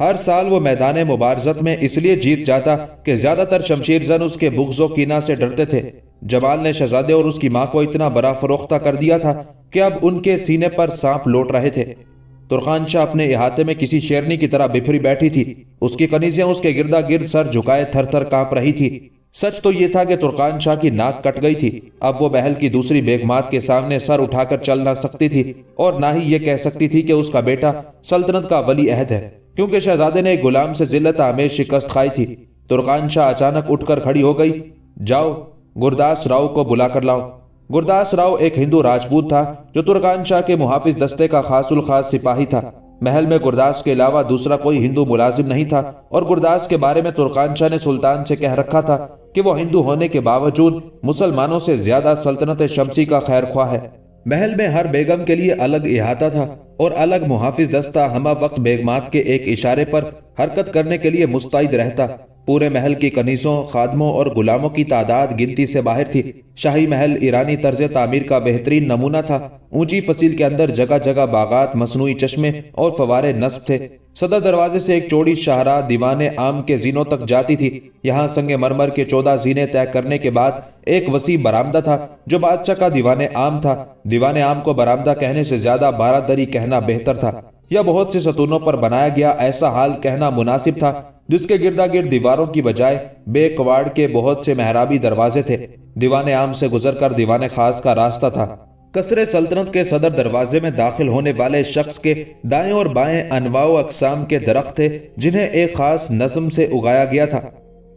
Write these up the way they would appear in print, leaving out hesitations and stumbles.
ہر سال وہ میدان مبارزت میں اس لیے جیت جاتا کہ زیادہ تر شمشیر زن اس کے بغض و کینہ سے ڈرتے تھے۔ جمال نے شہزادے اور اس کی ماں کو اتنا برا فروختہ کر دیا تھا کہ اب ان کے سینے پر سانپ لوٹ رہے تھے۔ ترکان شاہ اپنے احاطے میں کسی شیرنی کی طرح بکھری بیٹھی تھی۔ اس کی کنیزیاں اس کے گردا گرد سر جھکائے تھر تھر کانپ رہی تھی۔ سچ تو یہ تھا کہ ترکان شاہ کی ناک کٹ گئی تھی۔ اب وہ محل کی دوسری بیگمات کے سامنے سر اٹھا کر چل نہ سکتی تھی اور نہ ہی یہ کہہ سکتی تھی کہ اس کا بیٹا سلطنت کا ولی عہد ہے، کیونکہ شہزادے نے ایک غلام سے ذلت آمیز شکست کھائی تھی۔ ترکان شاہ اچانک اٹھ کر کھڑی ہو گئی۔ جاؤ گرداس راؤ کو بلا کر لاؤ۔ گرداس راؤ ایک ہندو راجپوت تھا جو ترکان شاہ کے محافظ دستے کا خاص الخاص سپاہی تھا۔ محل میں گرداس کے علاوہ دوسرا کوئی ہندو ملازم نہیں تھا اور گرداس کے بارے میں ترکان شاہ نے سلطان سے کہہ رکھا تھا کہ وہ ہندو ہونے کے باوجود مسلمانوں سے زیادہ سلطنت شمسی کا خیر خواہ ہے۔ محل میں ہر بیگم کے لیے الگ احاطہ تھا اور الگ محافظ دستہ ہمہ وقت بیگمات کے ایک اشارے پر حرکت کرنے کے لیے مستعد رہتا۔ پورے محل کی کنیزوں، خادموں اور غلاموں کی تعداد گنتی سے باہر تھی۔ شاہی محل ایرانی طرز تعمیر کا بہترین نمونہ تھا۔ اونچی فصیل کے اندر جگہ جگہ باغات، مصنوعی چشمے اور فوارے نصب تھے۔ صدر دروازے سے ایک چوڑی شاہراہ دیوان عام کے زینوں تک جاتی تھی۔ یہاں سنگ مرمر کے 14 زینے طے کرنے کے بعد ایک وسیع برآمدہ تھا جو بادشاہ کا دیوان عام تھا۔ دیوان عام کو برآمدہ کہنے سے زیادہ بارہ دری کہنا بہتر تھا، یا بہت سے ستونوں پر بنایا گیا ایسا حال کہنا مناسب تھا جس کے گردا گرد دیواروں کی بجائے بے کواڑ کے بہت سے محرابی دروازے تھے۔ دیوان عام سے گزر کر دیوان خاص کا راستہ تھا۔ قصر سلطنت کے صدر دروازے میں داخل ہونے والے شخص کے دائیں اور بائیں انواع و اقسام کے درخت تھے جنہیں ایک خاص نظم سے اگایا گیا تھا،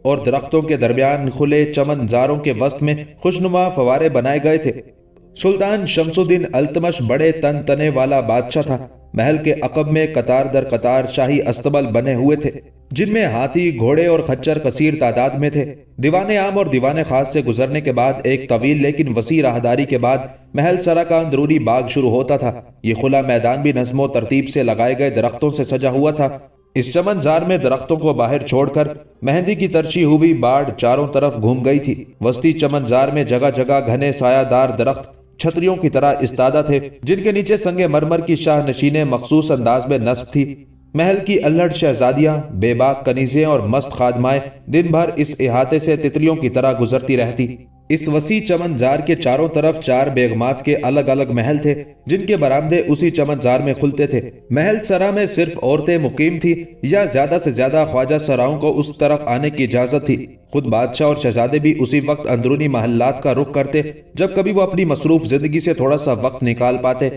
اور درختوں کے درمیان کھلے چمن زاروں کے وسط میں خوشنما فوارے بنائے گئے تھے۔ سلطان شمس الدین التمش بڑے تن تنے والا بادشاہ تھا۔ محل کے عقب میں قطار در قطار شاہی استبل بنے ہوئے تھے جن میں ہاتھی، گھوڑے اور خچر کثیر تعداد میں تھے۔ دیوان عام اور دیوان خاص سے گزرنے کے بعد ایک طویل لیکن وسیع راہداری کے بعد محل سرا کا اندرونی باغ شروع ہوتا تھا۔ یہ کھلا میدان بھی نظم و ترتیب سے لگائے گئے درختوں سے سجا ہوا تھا۔ اس چمن زار میں درختوں کو باہر چھوڑ کر مہندی کی ترچھی ہوئی باڑ چاروں طرف گھوم گئی تھی۔ وسطی چمن زار میں جگہ جگہ گھنے سایہ دار درخت چھتریوں کی طرح استادہ تھے جن کے نیچے سنگ مرمر کی شاہ نشینیں مخصوص انداز میں نصب تھی۔ محل کی الہڑ شہزادیاں، بے باک کنیزیں اور مست خادمائیں دن بھر اس احاطے سے تتلیوں کی طرح گزرتی رہتی۔ اس وسیع چمن زار کے چاروں طرف 4 بیگمات کے الگ الگ محل تھے جن کے برآمدے اسی چمن زار میں کھلتے تھے۔ محل سرا میں صرف عورتیں مقیم تھی یا زیادہ سے زیادہ خواجہ سراؤں کو اس طرف آنے کی اجازت تھی۔ خود بادشاہ اور شہزادے بھی اسی وقت اندرونی محلات کا رخ کرتے جب کبھی وہ اپنی مصروف زندگی سے تھوڑا سا وقت نکال پاتے۔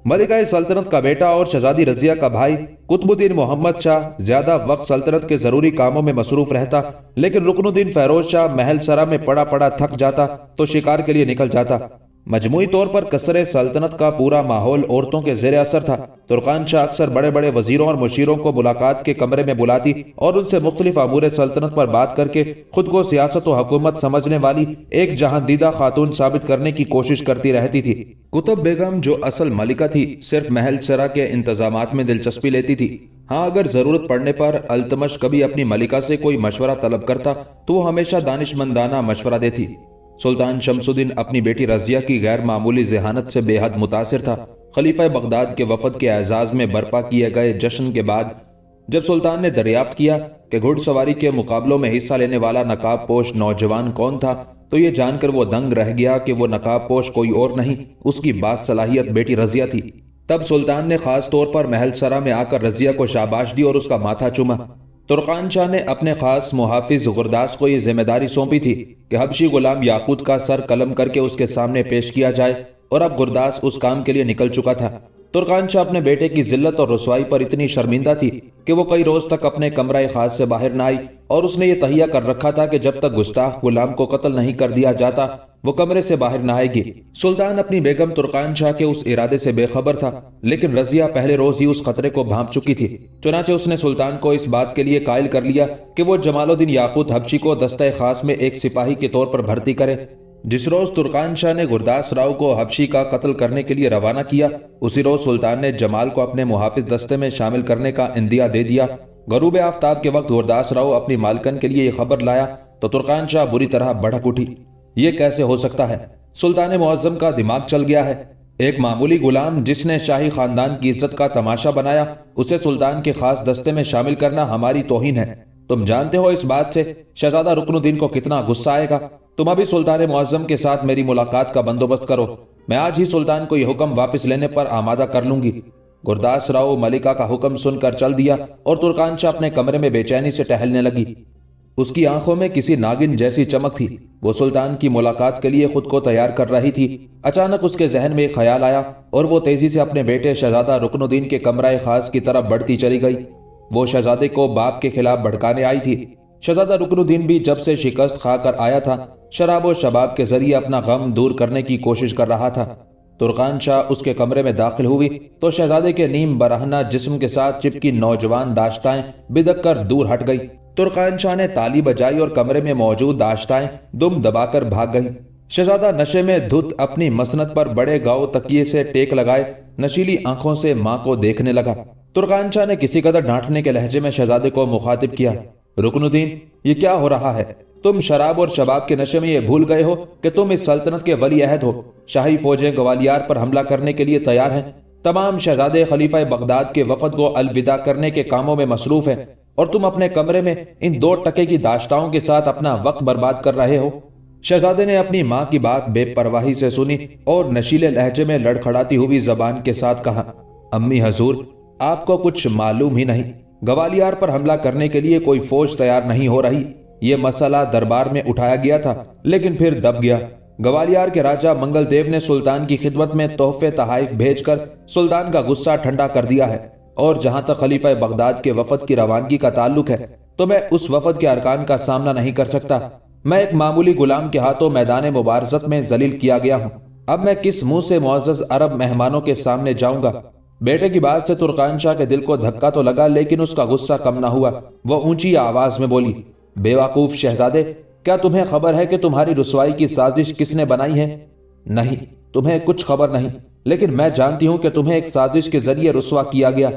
ملکہ سلطنت کا بیٹا اور شہزادی رضیہ کا بھائی قطب الدین محمد شاہ زیادہ وقت سلطنت کے ضروری کاموں میں مصروف رہتا، لیکن رکن الدین فیروز شاہ محل سرا میں پڑا پڑا تھک جاتا تو شکار کے لیے نکل جاتا۔ مجموعی طور پر قصر سلطنت کا پورا ماحول عورتوں کے زیر اثر تھا۔ ترکان شاہ اکثر بڑے بڑے وزیروں اور مشیروں کو ملاقات کے کمرے میں بلاتی اور ان سے مختلف امور سلطنت پر بات کر کے خود کو سیاست و حکومت سمجھنے والی ایک جہاندیدہ خاتون ثابت کرنے کی کوشش کرتی رہتی تھی۔ قطب بیگم جو اصل ملکہ تھی صرف محل سرا کے انتظامات میں دلچسپی لیتی تھی۔ ہاں، اگر ضرورت پڑنے پر التمش کبھی اپنی ملکہ سے کوئی مشورہ طلب کرتا تو وہ ہمیشہ دانشمندانہ مشورہ دیتی۔ سلطان شمس الدین اپنی بیٹی رضیہ کی غیر معمولی ذہانت سے بے حد متاثر تھا۔ خلیفہ بغداد کے وفد کے اعزاز میں برپا کیے گئے جشن کے بعد جب سلطان نے دریافت کیا کہ گھڑ سواری کے مقابلوں میں حصہ لینے والا نقاب پوش نوجوان کون تھا تو یہ جان کر وہ دنگ رہ گیا کہ وہ نقاب پوش کوئی اور نہیں، اس کی باصلاحیت بیٹی رضیہ تھی۔ تب سلطان نے خاص طور پر محل سرا میں آ کر رضیہ کو شاباش دی اور اس کا ماتھا چوما۔ ترکان شاہ نے اپنے خاص محافظ گرداس کو یہ ذمہ داری سونپی تھی کہ حبشی غلام یاقوت کا سر قلم کر کے اس کے سامنے پیش کیا جائے، اور اب گرداس اس کام کے لیے نکل چکا تھا۔ ترکان شاہ اپنے بیٹے کی ذلت اور رسوائی پر اتنی شرمندہ تھی کہ وہ کئی روز تک اپنے کمرہ خاص سے باہر نہ آئی، اور اس نے یہ تہیہ کر رکھا تھا کہ جب تک گستاخ غلام کو قتل نہیں کر دیا جاتا وہ کمرے سے باہر نہ آئے گی۔ سلطان اپنی بیگم ترکان شاہ کے اس ارادے سے بے خبر تھا، لیکن رضیہ پہلے روز ہی اس خطرے کو بھانپ چکی تھی۔ چنانچہ اس نے سلطان کو اس بات کے لیے قائل کر لیا کہ وہ جمال الدین یاقوت حبشی کو دستہ خاص میں ایک سپاہی کے طور پر بھرتی کرے۔ جس روز ترکان شاہ نے گرداس راؤ کو حبشی کا قتل کرنے کے لیے روانہ کیا، اسی روز سلطان نے جمال کو اپنے محافظ دستے میں شامل کرنے کا اندیہ دے دیا۔ غروب آفتاب کے وقت گرداس راؤ اپنی مالکن کے لیے یہ خبر لایا تو ترکان شاہ بری طرح بھڑک اٹھی۔ یہ کیسے ہو سکتا ہے؟ سلطان معظم کا دماغ چل گیا ہے۔ ایک معمولی غلام جس نے شاہی خاندان کی عزت کا تماشا بنایا، اسے سلطان کے خاص دستے میں شامل کرنا ہماری توہین ہے۔ تم جانتے ہو اس بات سے شہزادہ رکن الدین کو کتنا غصہ آئے گا۔ تم ابھی سلطان معظم کے ساتھ میری ملاقات کا بندوبست کرو، میں آج ہی سلطان کو یہ حکم واپس لینے پر آمادہ کر لوں گی۔ گرداس راؤ ملکہ کا حکم سن کر چل دیا اور ترکان شاہ اپنے کمرے میں بے چینی سے ٹہلنے لگی۔ اس کی آنکھوں میں کسی ناگن جیسی چمک تھی۔ وہ سلطان کی ملاقات کے لیے خود کو تیار کر رہی تھی۔ اچانک اس کے ذہن میں ایک خیال آیا اور وہ تیزی سے اپنے بیٹے شہزادہ رکن الدین کے کمرہ خاص کی طرف بڑھتی چلی گئی۔ وہ شہزادے کو باپ کے خلاف بھڑکانے آئی تھی۔ شہزادہ رکن الدین بھی جب سے شکست کھا کر آیا تھا، شراب و شباب کے ذریعے اپنا غم دور کرنے کی کوشش کر رہا تھا۔ ترکان شاہ اس کے کمرے میں داخل ہوئی تو شہزادے کے نیم برہنہ جسم کے ساتھ چپکی نوجوان داشتائیں بدک کر دور ہٹ گئی۔ ترکان شاہ نے تالی بجائی اور کمرے میں موجود داشتائیں دم دبا کر بھاگ گئیں۔ شہزادہ نشے میں دھت اپنی مسند پر بڑے گاؤ تکیے سے ٹیک لگائے نشیلی آنکھوں سے ماں کو دیکھنے لگا۔ ترکان شاہ نے کسی قدر ڈانٹنے کے لہجے میں شہزادے کو مخاطب کیا، رکن الدین، یہ کیا ہو رہا ہے؟ تم شراب اور شباب کے نشے میں یہ بھول گئے ہو کہ تم اس سلطنت کے ولی عہد ہو۔ شاہی فوجیں گوالیار پر حملہ کرنے کے لیے تیار ہیں۔ تمام شہزادے خلیفہ بغداد کے وفد کو الوداع کرنے کے کاموں میں مصروف ہیں اور تم اپنے کمرے میں ان 2 ٹکے کی داشتاؤں کے ساتھ اپنا وقت برباد کر رہے ہو۔ شہزادے نے اپنی ماں کی بات بے پرواہی سے سنی اور نشیلے لہجے میں لڑکھڑاتی ہوئی زبان کے ساتھ کہا، امی حضور، آپ کو کچھ معلوم ہی نہیں، گوالیار پر حملہ کرنے کے لیے کوئی فوج تیار نہیں ہو رہی۔ یہ مسئلہ دربار میں اٹھایا گیا تھا لیکن پھر دب گیا۔ گوالیار کے راجہ منگل دیو نے سلطان کی خدمت میں تحفے تحائف بھیج کر سلطان کا غصہ ٹھنڈا کر دیا ہے، اور جہاں تک خلیفہ بغداد کے وفد کی روانگی کا تعلق ہے تو میں اس وفد کے ارکان کا سامنا نہیں کر سکتا۔ میں ایک معمولی غلام کے ہاتھوں میدان مبارزت میں ذلیل کیا گیا ہوں۔ اب میں کس منہ سے معزز عرب مہمانوں کے سامنے جاؤں گا؟ بیٹے کی بات سے ترکان شاہ کے دل کو دھکا تو لگا لیکن اس کا غصہ کم نہ ہوا۔ وہ اونچی آواز میں بولی، بے وقوف شہزادے، کیا تمہیں خبر ہے کہ تمہاری رسوائی کی سازش کس نے بنائی ہے؟ نہیں، تمہیں کچھ خبر نہیں، لیکن میں جانتی ہوں کہ تمہیں ایک سازش کے ذریعے رسوا کیا گیا۔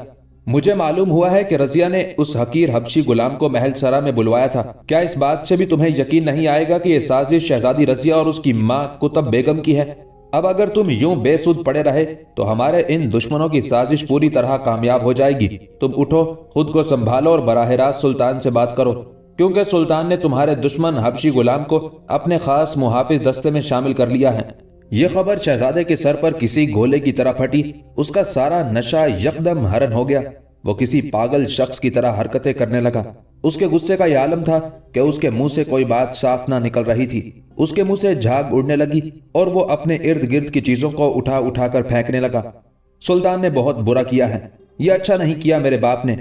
مجھے معلوم ہوا ہے کہ رضیہ نے اس حقیر حبشی غلام کو محل سرا میں بلوایا تھا۔ کیا اس بات سے بھی تمہیں یقین نہیں آئے گا کہ یہ سازش شہزادی رضیہ اور اس کی ماں کتب بیگم کی ہے؟ اب اگر تم یوں بے سود پڑے رہے تو ہمارے ان دشمنوں کی سازش پوری طرح کامیاب ہو جائے گی۔ تم اٹھو، خود کو سنبھالو اور براہ راست سلطان سے بات کرو، کیونکہ سلطان نے تمہارے دشمن حبشی غلام کو اپنے خاص محافظ دستے میں شامل کر لیا ہے۔ یہ خبر شہزادے کے سر پر کسی گولے کی طرح پھٹی۔ اس کا سارا نشہ یکدم ہرن ہو گیا۔ وہ کسی پاگل شخص کی طرح حرکتیں کرنے لگا۔ اس کے غصے کا یہ عالم تھا کہ اس کے منہ سے کوئی بات صاف نہ نکل رہی تھی۔ اس کے منہ سے جھاگ اڑنے لگی اور وہ اپنے ارد گرد کی چیزوں کو اٹھا اٹھا کر پھینکنے لگا۔ سلطان نے بہت برا کیا ہے، یہ اچھا نہیں کیا میرے باپ نے۔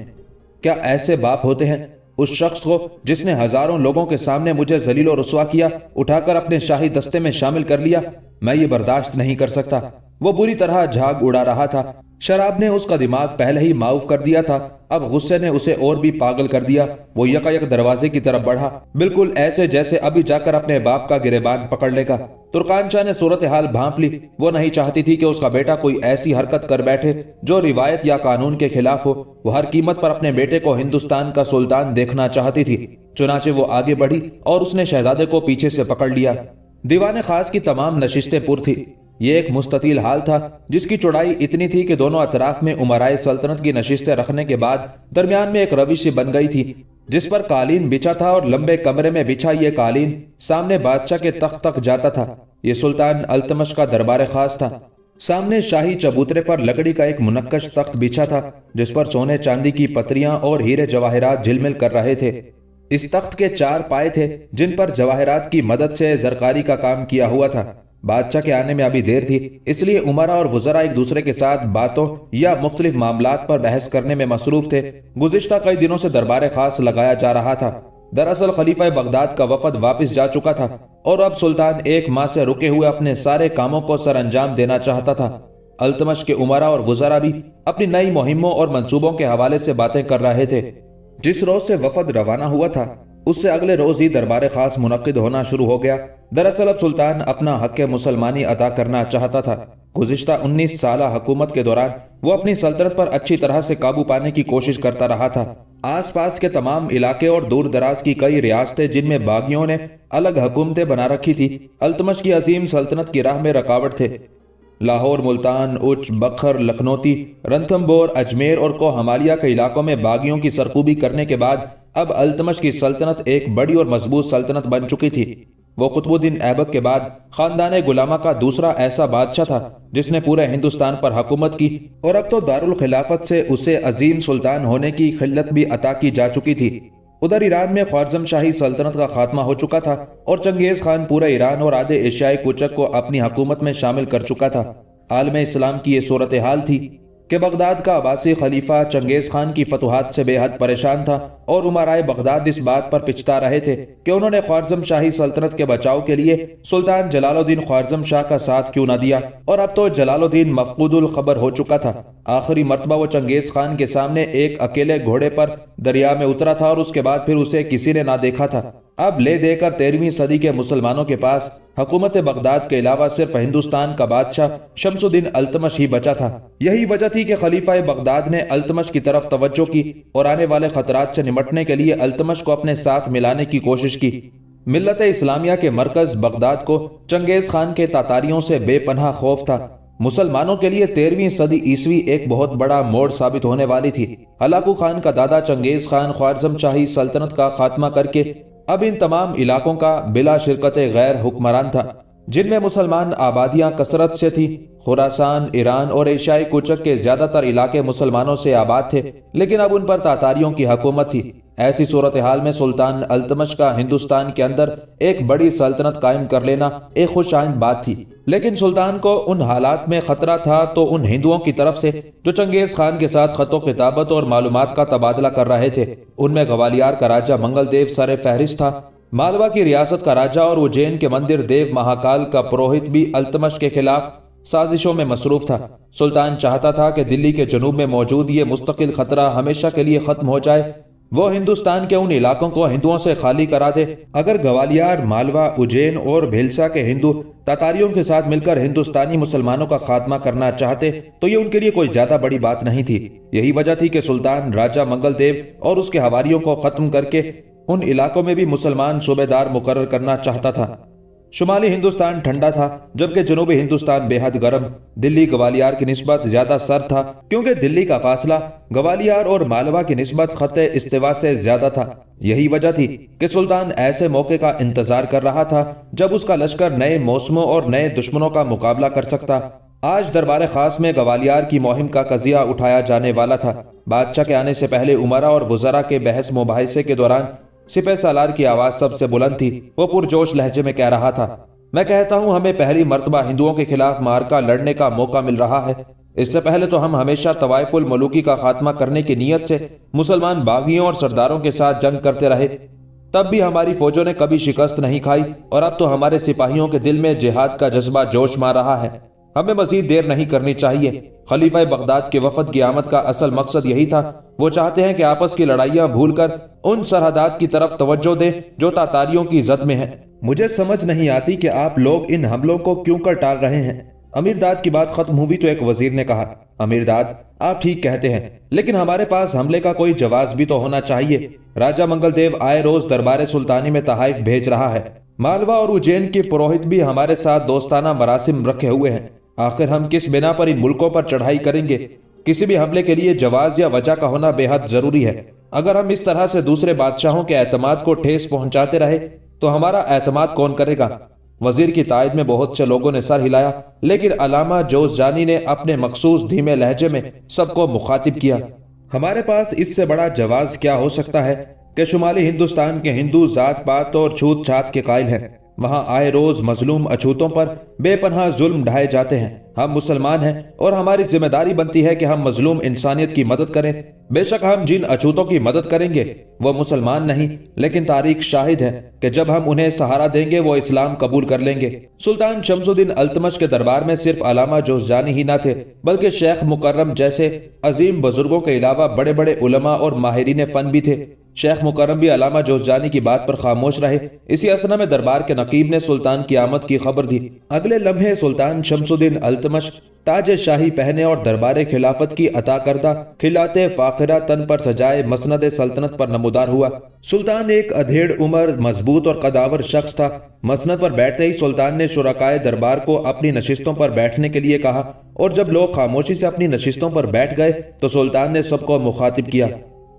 کیا ایسے باپ ہوتے ہیں؟ اس شخص کو جس نے ہزاروں لوگوں کے سامنے مجھے ذلیل و رسوا کیا، اٹھا کر اپنے شاہی دستے میں شامل کر لیا، میں یہ برداشت نہیں کر سکتا۔ وہ بری طرح جھاگ اڑا رہا تھا۔ شراب نے اس کا دماغ پہلے ہی معاف کر دیا تھا، اب غصے نے اسے اور بھی پاگل کر دیا۔ وہ یکا دروازے کی طرف بڑھا، بالکل ایسے جیسے ابھی جا کر اپنے باپ کا گریبان پکڑ لے گا۔ ترکان شاہ نے صورتحال بھانپ لی۔ وہ نہیں چاہتی تھی کہ اس کا بیٹا کوئی ایسی حرکت کر بیٹھے جو روایت یا قانون کے خلاف ہو۔ وہ ہر قیمت پر اپنے بیٹے کو ہندوستان کا سلطان دیکھنا چاہتی تھی۔ چنانچہ وہ آگے بڑھی اور اس نے شہزادے کو پیچھے سے پکڑ لیا۔ دیوان خاص کی تمام نشستیں پر تھی۔ یہ ایک مستطیل حال تھا جس کی چوڑائی اتنی تھی کہ دونوں اطراف میں امرائے سلطنت کی نشستیں رکھنے کے بعد درمیان میں ایک روش سی بن گئی تھی جس پر قالین بچھا تھا، اور لمبے کمرے میں بچھا یہ قالین سامنے بادشاہ کے تخت تک جاتا تھا۔ یہ سلطان التمش کا دربار خاص تھا۔ سامنے شاہی چبوترے پر لکڑی کا ایک منقش تخت بچھا تھا جس پر سونے چاندی کی پتریاں اور ہیرے جواہرات جھلمل کر رہے تھے۔ اس تخت کے 4 پائے تھے جن پر جواہرات کی مدد سے زرکاری کا کام کیا ہوا تھا۔ بادشاہ کے آنے میں ابھی دیر تھی، اس لیے امرا اور وزراء ایک دوسرے کے ساتھ باتوں یا مختلف معاملات پر بحث کرنے میں مصروف تھے۔ گزشتہ کئی دنوں سے دربار خاص لگایا جا رہا تھا۔ دراصل خلیفہ بغداد کا وفد واپس جا چکا تھا اور اب سلطان 1 ماہ سے رکے ہوئے اپنے سارے کاموں کو سر انجام دینا چاہتا تھا۔ التمش کے امرا اور وزراء بھی اپنی نئی مہموں اور منصوبوں کے حوالے سے باتیں کر رہے تھے۔ جس روز سے وفد روانہ ہوا تھا اس سے اگلے روز ہی دربار خاص منعقد ہونا شروع ہو گیا۔ دراصل اب سلطان اپنا حق مسلمانی ادا کرنا چاہتا تھا۔ گزشتہ 19 سالہ حکومت کے دوران وہ اپنی سلطنت پر اچھی طرح سے قابو پانے کی کوشش کرتا رہا تھا۔ آس پاس کے تمام علاقے اور دور دراز کی کئی ریاستیں جن میں باغیوں نے الگ حکومتیں بنا رکھی تھی، التمش کی عظیم سلطنت کی راہ میں رکاوٹ تھے۔ لاہور، ملتان، اچ، بکھر، لکھنوتی، رنتھمبور، اجمیر اور کوہ ہمالیہ کے علاقوں میں باغیوں کی سرکوبی کرنے کے بعد اب التمش کی سلطنت ایک بڑی اور مضبوط سلطنت بن چکی تھی۔ وہ قطب الدین ایبک کے بعد خاندان غلامہ کا دوسرا ایسا بادشاہ تھا جس نے پورے ہندوستان پر حکومت کی، اور اب تو دارالخلافت سے اسے عظیم سلطان ہونے کی خلت بھی عطا کی جا چکی تھی۔ ادھر ایران میں خوارزم شاہی سلطنت کا خاتمہ ہو چکا تھا اور چنگیز خان پورے ایران اور آدھے ایشیائی کوچک کو اپنی حکومت میں شامل کر چکا تھا۔ عالم اسلام کی یہ صورتحال تھی کہ بغداد کا عباسی خلیفہ چنگیز خان کی فتوحات سے بے حد پریشان تھا، اور امرائے بغداد اس بات پر پچتا رہے تھے کہ انہوں نے خوارزم شاہی سلطنت کے بچاؤ کے لیے سلطان جلال الدین خوارزم شاہ کا ساتھ کیوں نہ دیا، اور اب تو جلال الدین مفقود الخبر ہو چکا تھا۔ آخری مرتبہ وہ چنگیز خان کے سامنے ایک اکیلے گھوڑے پر دریا میں اترا تھا، اور اس کے بعد پھر اسے کسی نے نہ دیکھا تھا۔ اب لے دے کر 13ویں صدی کے مسلمانوں کے پاس حکومت بغداد کے علاوہ صرف ہندوستان کا بادشاہ شمس الدین التمش ہی بچا تھا۔ یہی وجہ تھی کہ خلیفہ بغداد نے التمش کی طرف توجہ کی اور آنے والے خطرات سے نمٹنے کے لیے التمش کو اپنے ساتھ ملانے کی کوشش کی۔ ملت اسلامیہ کے مرکز بغداد کو چنگیز خان کے تاتاریوں سے بے پناہ خوف تھا۔ مسلمانوں کے لیے 13ویں صدی عیسوی ایک بہت بڑا موڑ ثابت ہونے والی تھی۔ ہلاکو خان کا دادا چنگیز خان خوارزم شاہی سلطنت کا خاتمہ کر کے اب ان تمام علاقوں کا بلا شرکت غیر حکمران تھا، جن میں مسلمان آبادیاں کثرت سے تھی۔ خراسان، ایران اور ایشیائی کوچک کے زیادہ تر علاقے مسلمانوں سے آباد تھے، لیکن اب ان پر تاتاریوں کی حکومت تھی۔ ایسی صورتحال میں سلطان التمش کا ہندوستان کے اندر ایک بڑی سلطنت قائم کر لینا ایک خوش آئند بات تھی، لیکن سلطان کو ان حالات میں خطرہ تھا تو ان ہندوؤں کی طرف سے جو چنگیز خان کے ساتھ خط و کتابت اور معلومات کا تبادلہ کر رہے تھے۔ ان میں گوالیار کا راجہ منگل دیو سر فہرست تھا۔ مالوا کی ریاست کا راجہ اور اجین کے مندر دیو مہاکال کا پروہت بھی التمش کے خلاف سازشوں میں مصروف تھا۔ سلطان چاہتا تھا کہ دلی کے جنوب میں موجود یہ مستقل خطرہ ہمیشہ کے لیے ختم ہو جائے، وہ ہندوستان کے ان علاقوں کو ہندوؤں سے خالی کرا دے۔ اگر گوالیار، مالوا، اجین اور بھیلسا کے ہندو تاتاریوں کے ساتھ مل کر ہندوستانی مسلمانوں کا خاتمہ کرنا چاہتے تو یہ ان کے لیے کوئی زیادہ بڑی بات نہیں تھی۔ یہی وجہ تھی کہ سلطان راجہ منگل دیو اور اس کے حواریوں کو ختم کر کے ان علاقوں میں بھی مسلمان صوبے دار مقرر کرنا چاہتا تھا۔ شمالی ہندوستان ٹھنڈا تھا جبکہ جنوبی ہندوستان بے حد گرم۔ دلی گوالیار کی نسبت زیادہ سرد تھا کیونکہ دلی کا فاصلہ گوالیار اور مالوا کی نسبت خط استوا سے زیادہ تھا۔ یہی وجہ تھی کہ سلطان ایسے موقع کا انتظار کر رہا تھا جب اس کا لشکر نئے موسموں اور نئے دشمنوں کا مقابلہ کر سکتا۔ آج دربار خاص میں گوالیار کی مہم کا قضیہ اٹھایا جانے والا تھا۔ بادشاہ کے آنے سے پہلے امراء اور وزراء کے بحث مباحثے کے دوران سپہ سالار کی آواز سب سے بلند تھی۔ وہ پرجوش لہجے میں کہہ رہا تھا، میں کہتا ہوں ہمیں پہلی مرتبہ ہندوؤں کے خلاف معرکہ لڑنے کا موقع مل رہا ہے۔ اس سے پہلے تو ہم ہمیشہ طوائف الملوکی کا خاتمہ کرنے کی نیت سے مسلمان باغیوں اور سرداروں کے ساتھ جنگ کرتے رہے، تب بھی ہماری فوجوں نے کبھی شکست نہیں کھائی، اور اب تو ہمارے سپاہیوں کے دل میں جہاد کا جذبہ جوش مار رہا ہے۔ ہمیں مزید دیر نہیں کرنی چاہیے۔ خلیفہ بغداد کے وفد کی آمد کا اصل مقصد یہی تھا۔ وہ چاہتے ہیں کہ آپس کی لڑائیاں بھول کر ان سرحدات کی طرف توجہ دیں جو تاتاریوں کی زد میں ہیں۔ مجھے سمجھ نہیں آتی کہ آپ لوگ ان حملوں کو کیوں کر ٹال رہے ہیں۔ امیر داد کی بات ختم ہوئی تو ایک وزیر نے کہا، امیر داد آپ ٹھیک کہتے ہیں، لیکن ہمارے پاس حملے کا کوئی جواز بھی تو ہونا چاہیے۔ راجہ منگل دیو آئے روز دربار سلطانی میں تحائف بھیج رہا ہے۔ مالوا اور اجین کے پروہت بھی ہمارے ساتھ دوستانہ مراسم رکھے ہوئے ہیں۔ آخر ہم کس بنا پر ان ملکوں پر چڑھائی کریں گے؟ کسی بھی حملے کے لیے جواز یا وجہ کا ہونا بے حد ضروری ہے۔ اگر ہم اس طرح سے دوسرے بادشاہوں کے اعتماد کو ٹھیس پہنچاتے رہے تو ہمارا اعتماد کون کرے گا؟ وزیر کی تائید میں بہت سے لوگوں نے سر ہلایا، لیکن علامہ جوزجانی نے اپنے مخصوص دھیمے لہجے میں سب کو مخاطب کیا، ہمارے پاس اس سے بڑا جواز کیا ہو سکتا ہے کہ شمالی ہندوستان کے ہندو ذات پات اور چھوت چھات کے قائل ہیں۔ وہاں آئے روز مظلوم اچھوتوں پر بے پناہ ظلم ڈھائے جاتے ہیں۔ ہم مسلمان ہیں اور ہماری ذمہ داری بنتی ہے کہ ہم مظلوم انسانیت کی مدد کریں۔ بے شک ہم جن اچھوتوں کی مدد کریں گے وہ مسلمان نہیں، لیکن تاریخ شاہد ہے کہ جب ہم انہیں سہارا دیں گے وہ اسلام قبول کر لیں گے۔ سلطان شمس الدین التمش کے دربار میں صرف علامہ جوزجانی ہی نہ تھے، بلکہ شیخ مکرم جیسے عظیم بزرگوں کے علاوہ بڑے بڑے علماء اور ماہرین فن بھی تھے۔ شیخ مکرم بھی علامہ جوزجانی کی بات پر خاموش رہے۔ اسی اثنا میں دربار کے نقیب نے سلطان کی آمد کی خبر دی۔ اگلے لمحے سلطان شمس الدین التمش تاج شاہی پہنے اور دربار خلافت کی عطا کردہ کھلاتے فاخرہ تن پر سجائے مسند سلطنت پر نمودار ہوا۔ سلطان ایک ادھیڑ عمر، مضبوط اور قداور شخص تھا۔ مسند پر بیٹھتے ہی سلطان نے شرکائے دربار کو اپنی نشستوں پر بیٹھنے کے لیے کہا، اور جب لوگ خاموشی سے اپنی نشستوں پر بیٹھ گئے تو سلطان نے سب کو مخاطب کیا۔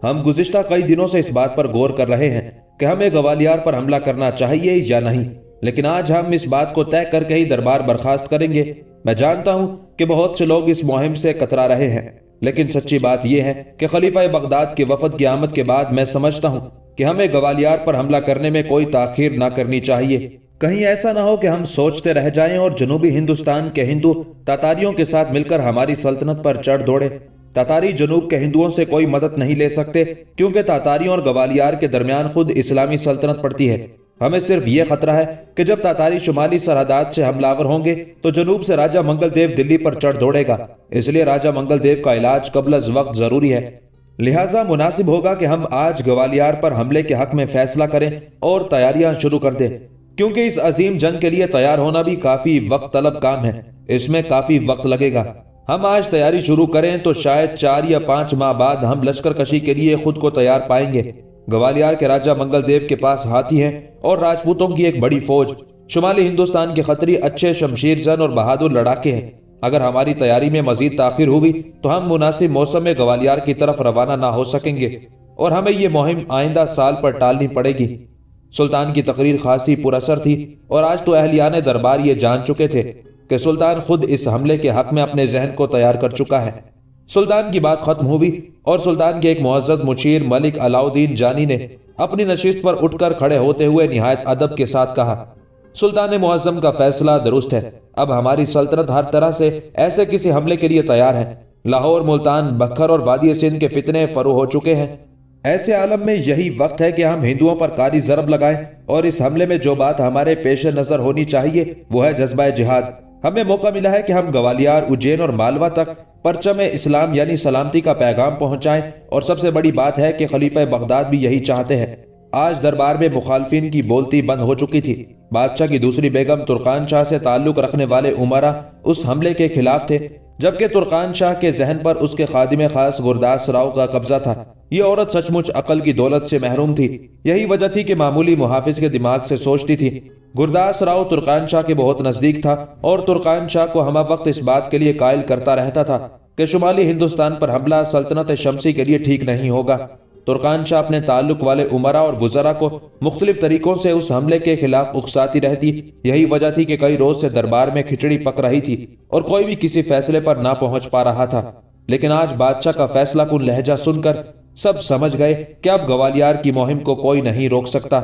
ہم گزشتہ کئی دنوں سے اس بات پر غور کر رہے ہیں کہ ہمیں گوالیار پر حملہ کرنا چاہیے یا نہیں، لیکن آج ہم اس بات کو طے کر کے ہی دربار برخاست کریں گے۔ میں جانتا ہوں کہ بہت سے لوگ اس مہم سے کترا رہے ہیں، لیکن سچی بات یہ ہے کہ خلیفہ بغداد کے وفد کی آمد کے بعد میں سمجھتا ہوں کہ ہمیں گوالیار پر حملہ کرنے میں کوئی تاخیر نہ کرنی چاہیے۔ کہیں ایسا نہ ہو کہ ہم سوچتے رہ جائیں اور جنوبی ہندوستان کے ہندو تاتاریوں کے ساتھ مل کر ہماری سلطنت پر چڑھ دوڑے۔ تاتاری جنوب کے ہندوؤں سے کوئی مدد نہیں لے سکتے، کیونکہ تاتاریوں اور گوالیار کے درمیان خود اسلامی سلطنت پڑتی ہے۔ ہمیں صرف یہ خطرہ ہے کہ جب تاتاری شمالی سرحدات سے حملہ آور ہوں گے تو جنوب سے راجہ منگل دیو دلی پر چڑھ دوڑے گا۔ اس لیے راجہ منگل دیو کا علاج قبل از وقت ضروری ہے۔ لہٰذا مناسب ہوگا کہ ہم آج گوالیار پر حملے کے حق میں فیصلہ کریں اور تیاریاں شروع کر دیں، کیونکہ اس عظیم جنگ کے لیے تیار ہونا بھی کافی وقت طلب کام ہے۔ اس میں کافی وقت لگے گا۔ ہم آج تیاری شروع کریں تو شاید 4 یا 5 ماہ بعد ہم لشکر کشی کے لیے خود کو تیار پائیں گے۔ گوالیار کے راجہ منگل دیو کے پاس ہاتھی ہیں اور راجپوتوں کی ایک بڑی فوج۔ شمالی ہندوستان کے خطری اچھے شمشیر زن اور بہادر لڑاکے ہیں۔ اگر ہماری تیاری میں مزید تاخیر ہوئی تو ہم مناسب موسم میں گوالیار کی طرف روانہ نہ ہو سکیں گے اور ہمیں یہ مہم آئندہ سال پر ٹالنی پڑے گی۔ سلطان کی تقریر خاصی پر اثر تھی اور آج تو اہلیان دربار یہ جان چکے تھے کہ سلطان خود اس حملے کے حق میں اپنے ذہن کو تیار کر چکا ہے۔ سلطان کی بات ختم ہوئی اور سلطان کے ایک معزز مشیر ملک علاؤدین جانی نے اپنی نشست پر اٹھ کر کھڑے ہوتے ہوئے نہایت ادب کے ساتھ کہا، سلطان معظم کا فیصلہ درست ہے۔ اب ہماری سلطنت ہر طرح سے ایسے کسی حملے کے لیے تیار ہے۔ لاہور، ملتان، بکھر اور وادی سندھ کے فتنے فرو ہو چکے ہیں۔ ایسے عالم میں یہی وقت ہے کہ ہم ہندوؤں پر کاری ضرب لگائیں، اور اس حملے میں جو بات ہمارے پیش نظر ہونی چاہیے وہ ہے جذبہ جہاد۔ ہمیں موقع ملا ہے کہ ہم گوالیار، اجین اور مالوا تک پرچم اسلام یعنی سلامتی کا پیغام پہنچائیں، اور سب سے بڑی بات ہے کہ خلیفہ بغداد بھی یہی چاہتے ہیں۔ آج دربار میں مخالفین کی بولتی بند ہو چکی تھی۔ بادشاہ کی دوسری بیگم ترکان شاہ سے تعلق رکھنے والے عمرا اس حملے کے خلاف تھے، جبکہ ترکان شاہ کے ذہن پر اس کے خادم خاص گرداس راؤ کا قبضہ تھا۔ یہ عورت سچ مچ عقل کی دولت سے محروم تھی۔ یہی وجہ تھی کہ معمولی محافظ کے دماغ سے سوچتی تھی۔ گرداس راؤ ترکان شاہ کے بہت نزدیک تھا اور ترکان شاہ کو ہمہ وقت اس بات کے لیے قائل کرتا رہتا تھا کہ شمالی ہندوستان پر حملہ سلطنت شمسی کے لیے ٹھیک نہیں ہوگا۔ ترکان شاہ اپنے تعلق والے عمرا اور وزراء کو مختلف طریقوں سے اس حملے کے خلاف اکساتی رہتی۔ یہی وجہ تھی کہ کئی روز سے دربار میں کھچڑی پک رہی تھی اور کوئی بھی کسی فیصلے پر نہ پہنچ پا رہا تھا۔ لیکن آج بادشاہ کا فیصلہ کن لہجہ سن کر سب سمجھ گئے کہ اب گوالیار کی مہم کو کوئی نہیں روک سکتا۔